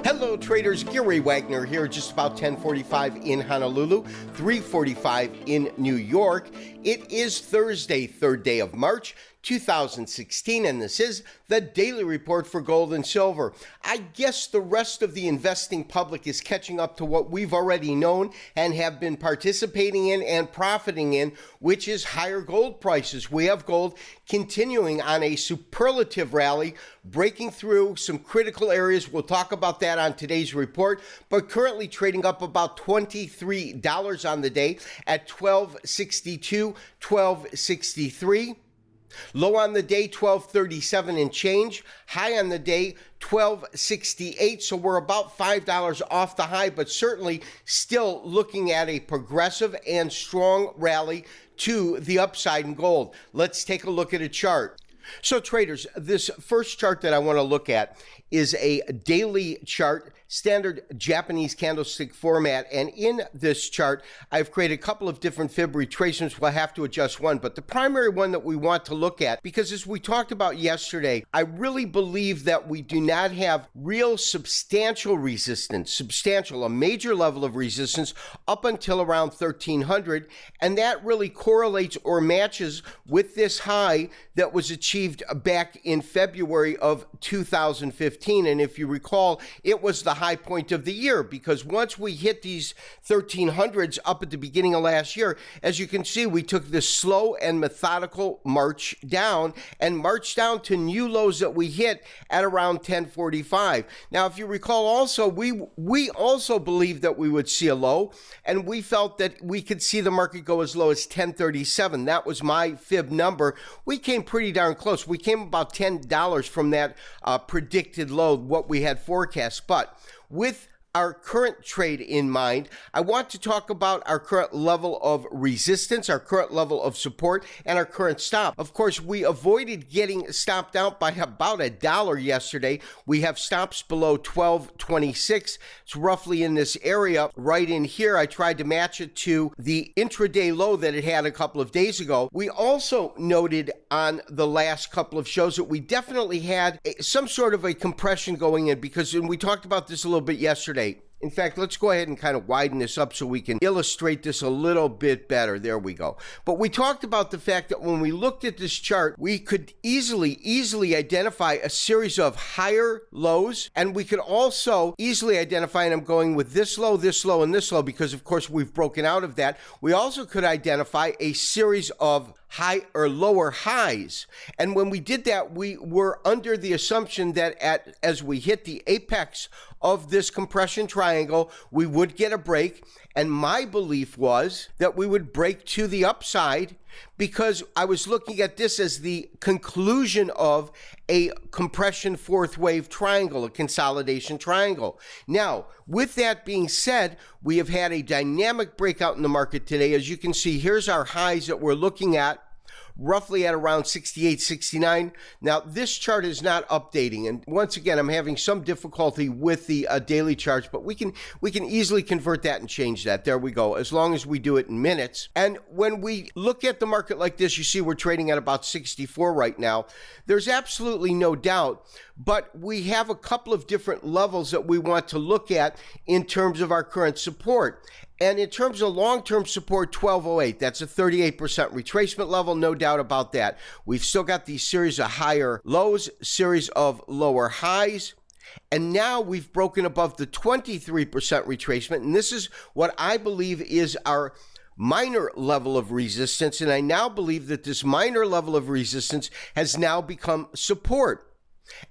Hello traders, Gary Wagner here, just about 10:45 in Honolulu, 3:45 in New York. It is Thursday, 3rd day of March, 2016, and this is the Daily Report for Gold and Silver. I guess the rest of the investing public is catching up to what we've already known and have been participating in and profiting in, which is higher gold prices. We have gold continuing on a superlative rally, breaking through some critical areas. We'll talk about that on today's report, but currently trading up about $23 on the day at $12.62, $12.63. Low on the day, $12.37 and change. High on the day, $12.68. So we're about $5 off the high, but certainly still looking at a progressive and strong rally to the upside in gold. Let's take a look at a chart. So traders, this first chart that I want to look at is a daily chart, standard Japanese candlestick format. And in this chart, I've created a couple of different fib retracements. We'll have to adjust one, but the primary one that we want to look at, because as we talked about yesterday, I really believe that we do not have real substantial resistance, a major level of resistance up until around 1300. And that really correlates or matches with this high that was achieved back in February of 2015. And if you recall, it was the high point of the year, because once we hit these 1300s up at the beginning of last year, as you can see, we took this slow and methodical march down and marched down to new lows that we hit at around 1045. Now, if you recall also, we also believed that we would see a low, and we felt that we could see the market go as low as 1037. That was my fib number. We came pretty darn close. We came about $10 from that predicted low, what we had forecast. But with our current trade in mind, I want to talk about our current level of resistance, our current level of support, and our current stop. Of course, we avoided getting stopped out by about $1 yesterday. We have stops below 1226. It's roughly in this area right in here. I tried to match it to the intraday low that it had a couple of days ago. We also noted on the last couple of shows that we definitely had some sort of a compression going in, because and we talked about this a little bit yesterday. In fact, let's go ahead and kind of widen this up so we can illustrate this a little bit better. There we go. But we talked about the fact that when we looked at this chart, we could easily identify a series of higher lows, and we could also easily identify, and I'm going with this low, and this low, because of course we've broken out of that. We also could identify a series of high or lower highs. And when we did that, we were under the assumption that as we hit the apex of this compression triangle, we would get a break. And my belief was that we would break to the upside, because I was looking at this as the conclusion of a compression fourth wave triangle, a consolidation triangle. Now, with that being said, we have had a dynamic breakout in the market today. As you can see, here's our highs that we're looking at, roughly at around 68, 69. Now, this chart is not updating, and once again, I'm having some difficulty with the daily charts, but we can easily convert that and change that. There we go, as long as we do it in minutes. And when we look at the market like this, you see we're trading at about 64 right now. There's absolutely no doubt, but we have a couple of different levels that we want to look at in terms of our current support. And in terms of long-term support, 1208, that's a 38% retracement level, no doubt about that. We've still got these series of higher lows, series of lower highs, and now we've broken above the 23% retracement, and this is what I believe is our minor level of resistance, and I now believe that this minor level of resistance has now become support.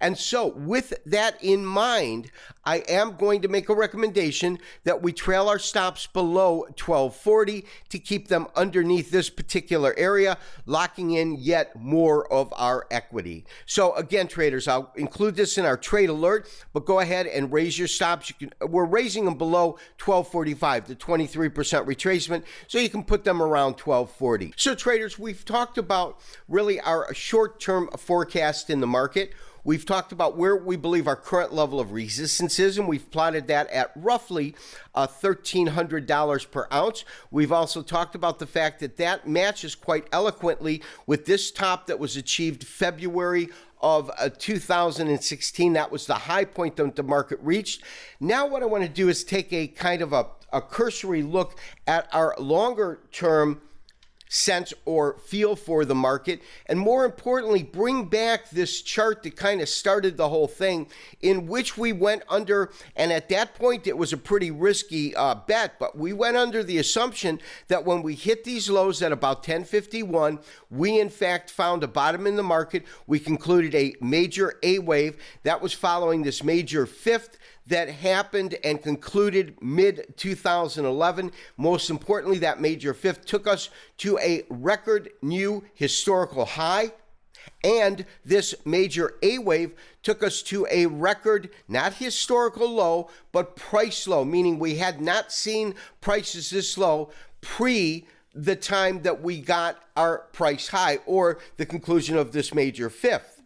And so with that in mind, I am going to make a recommendation that we trail our stops below 1240 to keep them underneath this particular area, locking in yet more of our equity. So again, traders, I'll include this in our trade alert, but go ahead and raise your stops. We're raising them below 1245, the 23% retracement, so you can put them around 1240. So traders, we've talked about really our short-term forecast in the market. We've talked about where we believe our current level of resistance is, and we've plotted that at roughly $1,300 per ounce. We've also talked about the fact that that matches quite eloquently with this top that was achieved February of 2016. That was the high point that the market reached. Now what I want to do is take a kind of a cursory look at our longer term sense or feel for the market, and more importantly, bring back this chart that kind of started the whole thing, in which we went under, and at that point it was a pretty risky bet, but we went under the assumption that when we hit these lows at about 1051, we in fact found a bottom in the market. We concluded a major A wave that was following this major fifth that happened and concluded mid-2011. Most importantly, that major fifth took us to a record new historical high, and this major A wave took us to a record, not historical low, but price low, meaning we had not seen prices this low pre the time that we got our price high or the conclusion of this major fifth.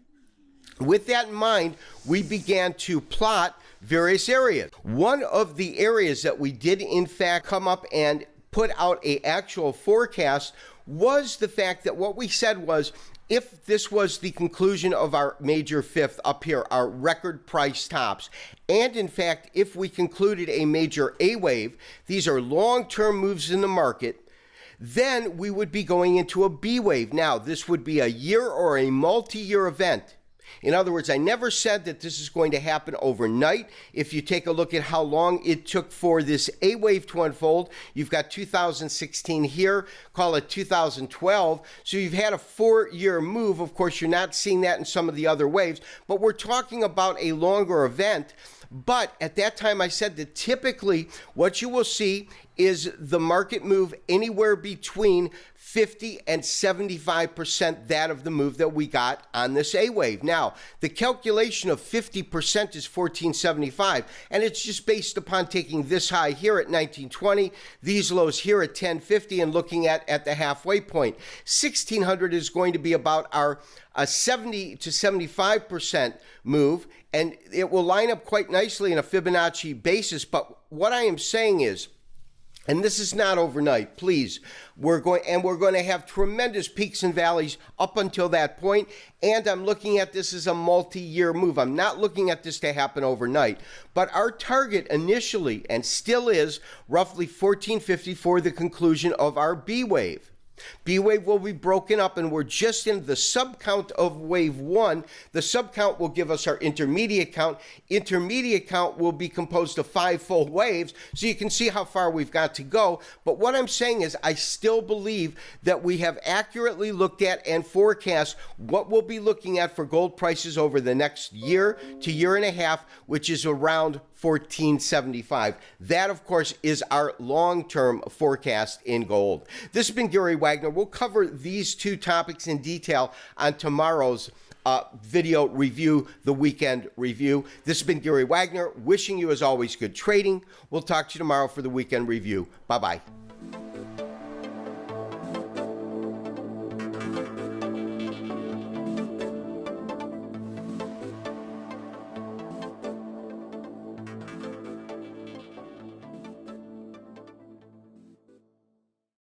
With that in mind, we began to plot various areas. One of the areas that we did in fact come up and put out an actual forecast was the fact that what we said was, if this was the conclusion of our major fifth up here, our record price tops, and in fact, if we concluded a major A wave, these are long-term moves in the market, then we would be going into a B wave. Now, this would be a year or a multi-year event. In other words, I never said that this is going to happen overnight. If you take a look at how long it took for this A wave to unfold, you've got 2016 here, call it 2012. So you've had a 4-year move. Of course, you're not seeing that in some of the other waves, but we're talking about a longer event. But at that time, I said that typically what you will see is the market move anywhere between 50 and 75% that of the move that we got on this A wave. Now, the calculation of 50% is 1475, and it's just based upon taking this high here at 1920, these lows here at 1050, and looking at the halfway point. 1600 is going to be about our 70 to 75% move, and it will line up quite nicely in a Fibonacci basis. But what I am saying is, and this is not overnight, please. We're going to have tremendous peaks and valleys up until that point. And I'm looking at this as a multi-year move. I'm not looking at this to happen overnight. But our target initially, and still is, roughly 1450 for the conclusion of our B wave. B wave will be broken up, and we're just in the subcount of wave 1. The subcount will give us our intermediate count. Intermediate count will be composed of 5 full waves, so you can see how far we've got to go. But what I'm saying is, I still believe that we have accurately looked at and forecast what we'll be looking at for gold prices over the next year to year and a half, which is around 1475. That, of course, is our long-term forecast in gold. This has been Gary Wagner. We'll cover these two topics in detail on tomorrow's video review, the weekend review. This has been Gary Wagner, wishing you, as always, good trading. We'll talk to you tomorrow for the weekend review. Bye-bye.